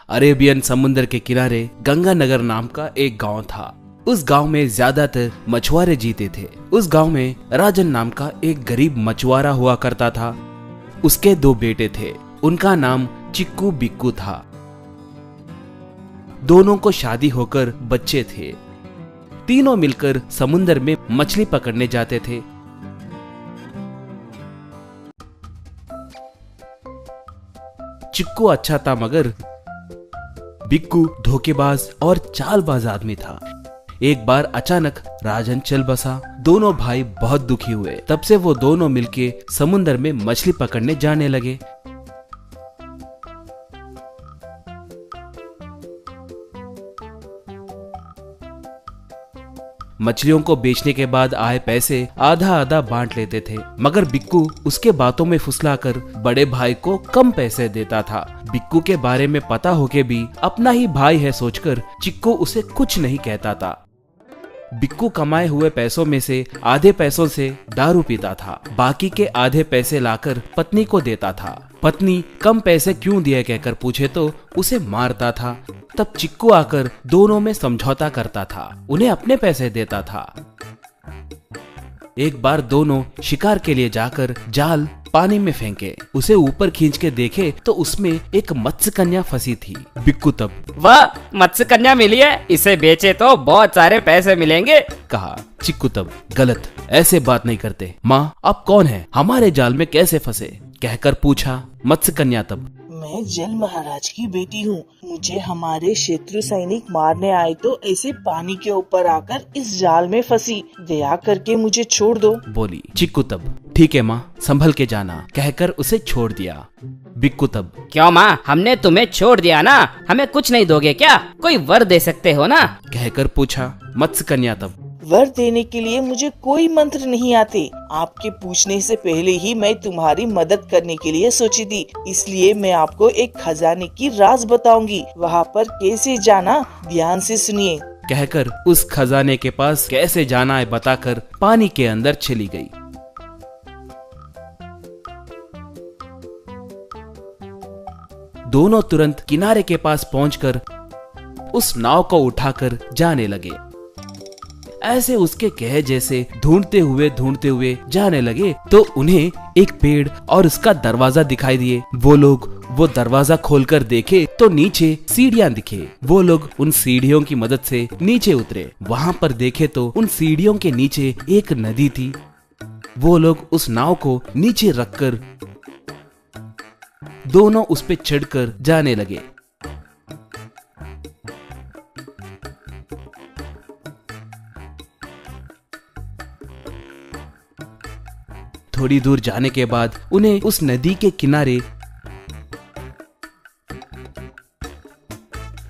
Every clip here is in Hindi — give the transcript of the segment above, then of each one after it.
अरेबियन समुद्र के किनारे गंगानगर नाम का एक गांव था। उस गांव में ज्यादातर मछुआरे जीते थे। उस गांव में राजन नाम का एक गरीब मछुआरा हुआ करता था। उसके 2 बेटे थे। उनका नाम चिक्कू बिक्कू था। दोनों को शादी होकर बच्चे थे। तीनों मिलकर समुद्र में मछली पकड़ने जाते थे। चिक्कू अच्छा था मगर बिक्कू धोखेबाज और चालबाज आदमी था। एक बार अचानक राजन चल बसा। दोनों भाई बहुत दुखी हुए। तब से वो दोनों मिलके समुद्र में मछली पकड़ने जाने लगे। मछलियों को बेचने के बाद आए पैसे आधा आधा बांट लेते थे, मगर बिक्कू उसके बातों में फुसलाकर बड़े भाई को कम पैसे देता था। बिक्कू के बारे में पता होके भी अपना ही भाई है सोचकर चिक्कू उसे कुछ नहीं कहता था। बिक्कू कमाए हुए पैसों में से आधे पैसों से दारू पीता था। बाकी के आधे पैसे लाकर पत्नी को देता था। पत्नी कम पैसे क्यों दिए कहकर पूछे तो उसे मारता था। तब चिक्कू आकर दोनों में समझौता करता था, उन्हें अपने पैसे देता था। एक बार दोनों शिकार के लिए जाकर जाल पानी में फेंके। उसे ऊपर खींच के देखे तो उसमें एक मत्स्य कन्या फंसी थी। बिक्कू तब वाह, मत्स्य कन्या मिली है, इसे बेचे तो बहुत सारे पैसे मिलेंगे, कहा। चिक्कू तब गलत, ऐसे बात नहीं करते। माँ आप कौन है, हमारे जाल में कैसे फंसे, कहकर पूछा। मत्स्य कन्या तब मैं जल महाराज की बेटी हूँ। मुझे हमारे शत्रु सैनिक मारने आए तो ऐसे पानी के ऊपर आकर इस जाल में फंसी। दया करके मुझे छोड़ दो, बोली। चिक्कू तब ठीक है माँ, संभल के जाना, कहकर उसे छोड़ दिया। बिक्कू तब क्यों माँ, हमने तुम्हें छोड़ दिया ना, हमें कुछ नहीं दोगे क्या, कोई वर दे सकते हो ना, कहकर पूछा। मत्स्य कन्या तब वर देने के लिए मुझे कोई मंत्र नहीं आते। आपके पूछने से पहले ही मैं तुम्हारी मदद करने के लिए सोची थी, इसलिए मैं आपको एक खजाने की राज बताऊंगी। वहाँ पर कैसे जाना ध्यान से सुनिए, कहकर उस खजाने के पास कैसे जाना है बताकर पानी के अंदर चली गई। दोनों तुरंत किनारे के पास पहुंचकर उस नाव को उठाकर जाने लगे। ऐसे उसके कहे जैसे ढूंढते हुए जाने लगे तो उन्हें एक पेड़ और उसका दरवाजा दिखाई दिए। वो लोग वो दरवाजा खोलकर देखे तो नीचे सीढ़ियां दिखे। वो लोग उन सीढ़ियों की मदद से नीचे उतरे। वहां पर देखे तो उन सीढ़ियों के नीचे एक नदी थी। वो लोग उस नाव को नीचे रखकर दोनों उस पे चढ़कर जाने लगे। थोड़ी दूर जाने के बाद उन्हें उस नदी के किनारे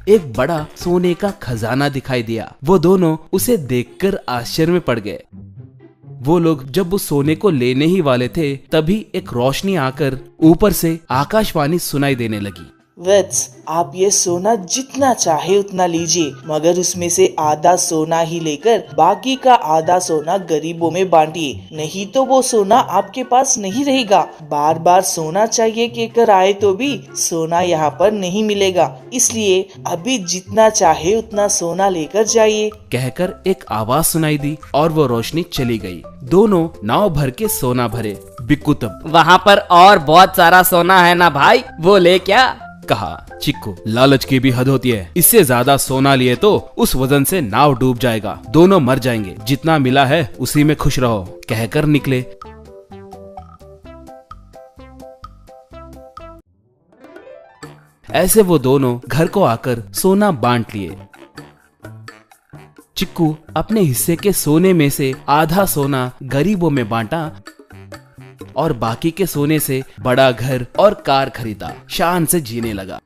एक बड़ा सोने का खजाना दिखाई दिया। वो दोनों उसे देखकर आश्चर्य में पड़ गए। वो लोग जब उस सोने को लेने ही वाले थे तभी एक रोशनी आकर ऊपर से आकाशवाणी सुनाई देने लगी। वत्स, आप ये सोना जितना चाहे उतना लीजिए, मगर उसमें से आधा सोना ही लेकर बाकी का आधा सोना गरीबों में बांटिए, नहीं तो वो सोना आपके पास नहीं रहेगा। बार बार सोना चाहिए कहकर आए तो भी सोना यहाँ पर नहीं मिलेगा, इसलिए अभी जितना चाहे उतना सोना लेकर जाइए, कहकर एक आवाज सुनाई दी और वो रोशनी चली गई। दोनों नाव भर के सोना भरे। बिक्कू तब वहाँ पर और बहुत सारा सोना है ना भाई, वो ले क्या, कहा। चिक्कू लालच की भी हद होती है, इससे ज्यादा सोना लिए तो उस वजन से नाव डूब जाएगा, दोनों मर जाएंगे, जितना मिला है उसी में खुश रहो, कहकर निकले। ऐसे वो दोनों घर को आकर सोना बांट लिए। चिक्कू अपने हिस्से के सोने में से आधा सोना गरीबों में बांटा और बाकी के सोने से बड़ा घर और कार खरीदा, शान से जीने लगा।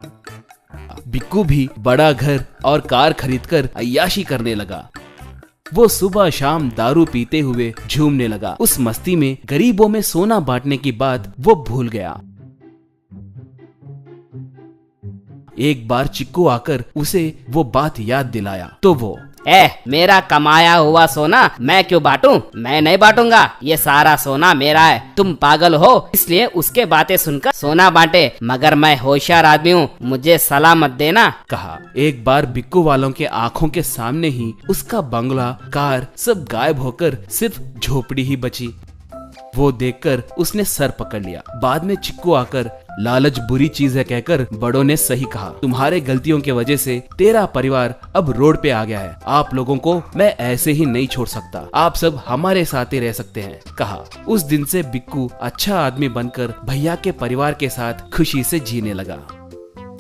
बिक्कू भी बड़ा घर और कार खरीदकर अय्याशी करने लगा। वो सुबह शाम दारू पीते हुए झूमने लगा। उस मस्ती में गरीबों में सोना बांटने की बात वो भूल गया। एक बार चिक्कू आकर उसे वो बात याद दिलाया तो वो मेरा कमाया हुआ सोना मैं क्यों बांटूं? मैं नहीं बांटूंगा, ये सारा सोना मेरा है। तुम पागल हो इसलिए उसके बातें सुनकर सोना बांटे, मगर मैं होशियार आदमी हूँ, मुझे सलाह मत देना। कहा। एक बार बिक्कू वालों के आंखों के सामने ही उसका बंगला, कार सब गायब होकर सिर्फ झोपड़ी ही बची। वो देखकर उसने सर पकड़ लिया। बाद में चिक्कू आकर लालच बुरी चीज है कहकर बड़ों ने सही कहा, तुम्हारे गलतियों की वजह से तेरा परिवार अब रोड पे आ गया है। आप लोगों को मैं ऐसे ही नहीं छोड़ सकता, आप सब हमारे साथ ही रह सकते हैं। कहा। उस दिन से बिक्कू अच्छा आदमी बनकर भैया के परिवार के साथ खुशी से जीने लगा।